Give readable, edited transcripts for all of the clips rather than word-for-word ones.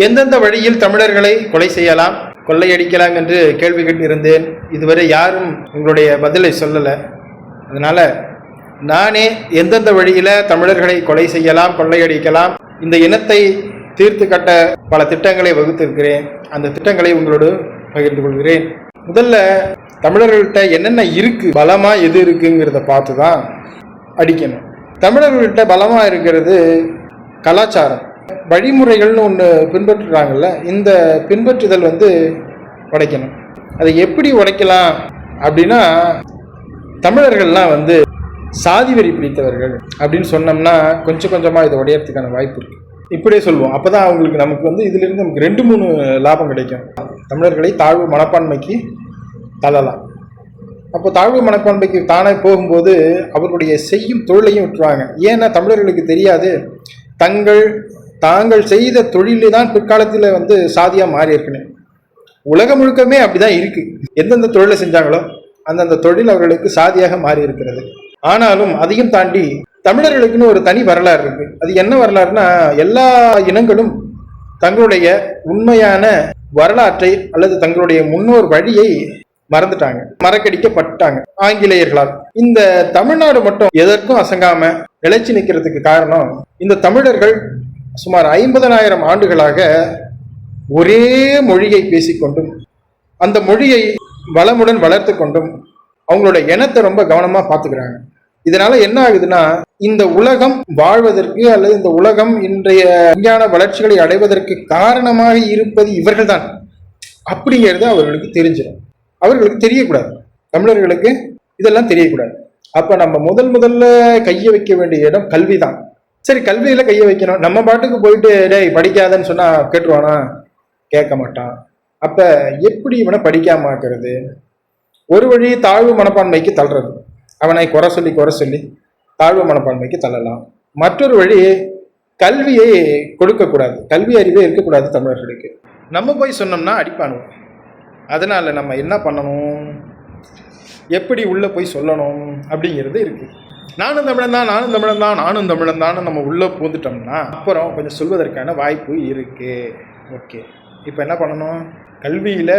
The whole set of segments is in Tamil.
எந்தெந்த வழியில் தமிழர்களை கொலை செய்யலாம், கொள்ளையடிக்கலாம் என்று கேள்வி கேட்டிருந்தேன். இதுவரை யாரும் உங்களுடைய பதிலை சொல்லலை. அதனால நானே எந்தெந்த வழியில தமிழர்களை கொலை செய்யலாம், கொள்ளையடிக்கலாம், இந்த இனத்தை தீர்த்து கட்ட பல திட்டங்களை வகுத்திருக்கிறேன். அந்த திட்டங்களை உங்களோடு பகிர்ந்து கொள்கிறேன். முதல்ல தமிழர்கள்ட்ட என்னென்ன இருக்கு, பலமா எது இருக்குங்கிறத பார்த்து தான் அடிக்கணும். தமிழர்கள்ட்ட பலமா இருக்கிறது கலாச்சாரம், வழிமுறைகள்னு ஒன்று பின்பற்றுறாங்கல்ல. இந்த பின்பற்றுதல் உடைக்கணும். அதை எப்படி உடைக்கலாம் அப்படின்னா, தமிழர்கள்லாம் சாதி வெறி பிடித்தவர்கள் அப்படின்னு சொன்னோம்னா கொஞ்சம் கொஞ்சமாக இதை உடையறதுக்கான வாய்ப்பு இருக்குது. இப்படியே சொல்லுவோம். அப்போ தான் அவங்களுக்கு நமக்கு இதிலிருந்து நமக்கு 2-3 லாபம் கிடைக்கும். தமிழர்களை தாழ்வு மனப்பான்மைக்கு தள்ளலாம். அப்போ தாழ்வு மனப்பான்மைக்கு தானே போகும்போது அவர்களுடைய செய்யும் தொழிலையும் விட்டுருவாங்க. ஏன்னா தமிழர்களுக்கு தெரியாது, தாங்கள் செய்த தொழிலே தான் பிற்காலத்தில் சாதியாக மாறி இருக்குன்னு. உலகம் முழுக்கமே அப்படிதான் இருக்கு. எந்தெந்த தொழிலை செஞ்சாங்களோ அந்தந்த தொழில் அவர்களுக்கு சாதியாக மாறி இருக்கிறது. ஆனாலும் அதையும் தாண்டி தமிழர்களுக்குன்னு ஒரு தனி வரலாறு இருக்கு. அது என்ன வரலாறுனா, எல்லா இனங்களும் தங்களுடைய உண்மையான வரலாற்றை அல்லது தங்களுடைய முன்னோர் வழியை மறந்துட்டாங்க, மறக்கடிக்கப்பட்டாங்க ஆங்கிலேயர்களால். இந்த தமிழ்நாடு மட்டும் எதற்கும் அசங்காம நிலைச்சு நிற்கிறதுக்கு காரணம், இந்த தமிழர்கள் சுமார் 50,000 ஆண்டுகளாக ஒரே மொழியை பேசிக்கொண்டும் அந்த மொழியை வளமுடன் வளர்த்து கொண்டும் அவங்களோட இனத்தை ரொம்ப கவனமா பார்த்துக்கிறாங்க. இதனால என்ன ஆகுதுன்னா, இந்த உலகம் வாழ்வதற்கு அல்லது இந்த உலகம் இன்றைய விஞ்ஞான வளர்ச்சிகளை அடைவதற்கு காரணமாக இருப்பது இவர்கள் தான் அப்படிங்கிறது அவர்களுக்கு தெரிஞ்சிடும். அவர்களுக்கு தெரியக்கூடாது, தமிழர்களுக்கு இதெல்லாம் தெரியக்கூடாது. அப்ப நம்ம முதல்ல கையை வைக்க வேண்டிய இடம் கல்வி தான். சரி, கல்வியில கையை வைக்கணும். நம்ம பாட்டுக்கு போயிட்டு டேய் படிக்காதன்னு சொன்னா கேட்டுருவானா? கேட்க மாட்டான். அப்ப எப்படி இவனை படிக்காம ஆக்குறது? ஒரு வழி தாழ்வு மனப்பான்மைக்கு தள்ளுறது, அவனை குறை சொல்லி தாழ்வு மனப்பான்மைக்கு தள்ளலாம். மற்றொரு வழி கல்வியை கொடுக்கக்கூடாது, கல்வி அறிவே இருக்கக்கூடாது தமிழர்களுக்கு. நம்ம போய் சொன்னோம்னா அடிப்பானுவோம். அதனால நம்ம என்ன பண்ணணும், எப்படி உள்ள போய் சொல்லணும் அப்படிங்கிறது இருக்கு. நானும் தமிழன் தான் நம்ம உள்ள பூந்துட்டோம்னா அப்புறம் கொஞ்சம் சொல்வதற்கான வாய்ப்பு இருக்கு. ஓகே, இப்போ என்ன பண்ணணும்? கல்வியில்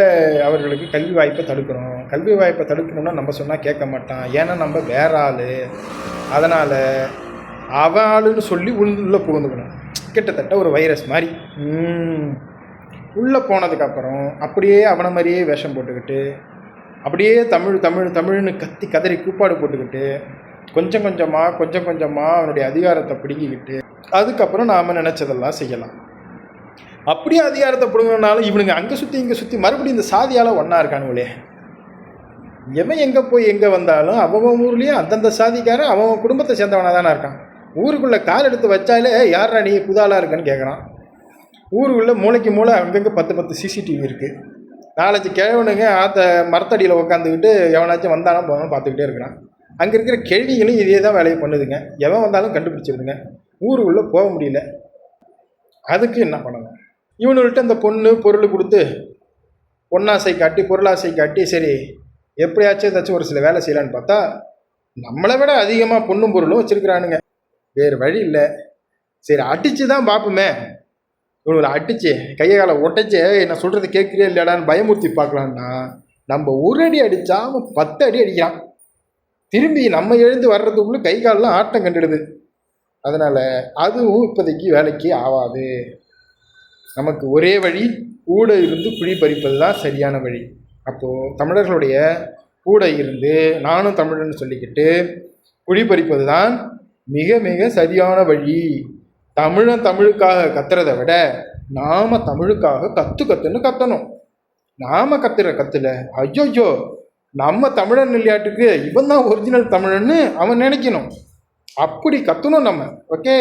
அவர்களுக்கு கல்வி வாய்ப்பை தடுக்கணும். கல்வி வாய்ப்பை தடுக்கணும்னா நம்ம சொன்னால் கேட்க மாட்டான். ஏன்னா நம்ம வேற ஆள். அதனால் அவன் ஆளுன்னு சொல்லி உள்ளே புகுந்துக்கணும். கிட்டத்தட்ட ஒரு வைரஸ் மாதிரி. உள்ளே போனதுக்கப்புறம் அப்படியே அவனை மாதிரியே வேஷம் போட்டுக்கிட்டு, அப்படியே தமிழ்னு கத்தி கதறி கூப்பாடு போட்டுக்கிட்டு, கொஞ்சம் கொஞ்சமாக அவனுடைய அதிகாரத்தை பிடுங்கிக்கிட்டு அதுக்கப்புறம் நாம் நினச்சதெல்லாம் செய்யலாம். அப்படியே அதிகாரத்தை பிடுங்கினாலும் இவனுங்க அங்கே சுற்றி இங்கே சுற்றி மறுபடியும் இந்த சாதியால் ஒன்றா இருக்கானுங்களே. எவன் எங்கே போய் எங்கே வந்தாலும் அவன் ஊர்லேயும் அந்தந்த சாதிக்காரன் அவன் குடும்பத்தை சேர்ந்தவனாக தானே இருக்கான். ஊருக்குள்ளே கால் எடுத்து வச்சாலே யாரா நீ புதாலாக இருக்கான்னு கேட்குறான். ஊருக்குள்ளே மூளைக்கு மூளை அங்கங்கே 10 CCTV இருக்குது. 4 கிழவனுங்க மரத்தடியில் உட்காந்துக்கிட்டு எவனாச்சும் வந்தாலும் போனாலும் பார்த்துக்கிட்டே இருக்கிறான். அங்கே இருக்கிற கேள்விகளும் இதே தான் வேலையை பண்ணுதுங்க. எவன் வந்தாலும் கண்டுபிடிச்சிருதுங்க. ஊருக்குள்ளே போக முடியல. அதுக்கு என்ன பண்ணணும்? இவனுள்கிட்ட இந்த பொருள் கொடுத்து பொன்னாசை காட்டி பொருளாசை காட்டி சரி எப்படியாச்சும் ஏதாச்சும் ஒரு சில வேலை செய்யலான்னு பார்த்தா நம்மளை விட அதிகமாக பொண்ணும் பொருளும் வச்சுருக்கிறானுங்க. வேறு வழி இல்லை. சரி அடித்து தான் பார்ப்போமே, இவனுங்களை அடித்து கையை காலை உடைச்சி நான் சொல்கிறது கேட்குறியா இல்லையாடான்னு பயமுறுத்தி பார்க்கலான்னா நம்ம ஒரு அடி அடித்தா அவன் 10 அடி அடிக்கிறான். திரும்பி நம்ம எழுந்து வர்றதுக்குள்ளே கை காலெலாம் ஆட்டம் கண்டுடுது. அதனால் அதுவும் இப்போதைக்கு வேலைக்கு ஆகாது. நமக்கு ஒரே வழி கூட இருந்து குழி பறிப்பது தான் சரியான வழி. அப்போது தமிழர்களுடைய கூட இருந்து நானும் தமிழன்னு சொல்லிக்கிட்டு குழி பறிப்பது தான் மிக மிக சரியான வழி. தமிழுக்காக கத்துறதை விட நாம் தமிழுக்காக கற்றுன்னு கத்தணும். நாம் கத்துல ஐயோ நம்ம தமிழன் விளையாட்டுக்கு இவன் தான் ஒரிஜினல் தமிழன்னு அவன் நினைக்கணும். அப்படி கத்தணும் நம்ம. ஓகே.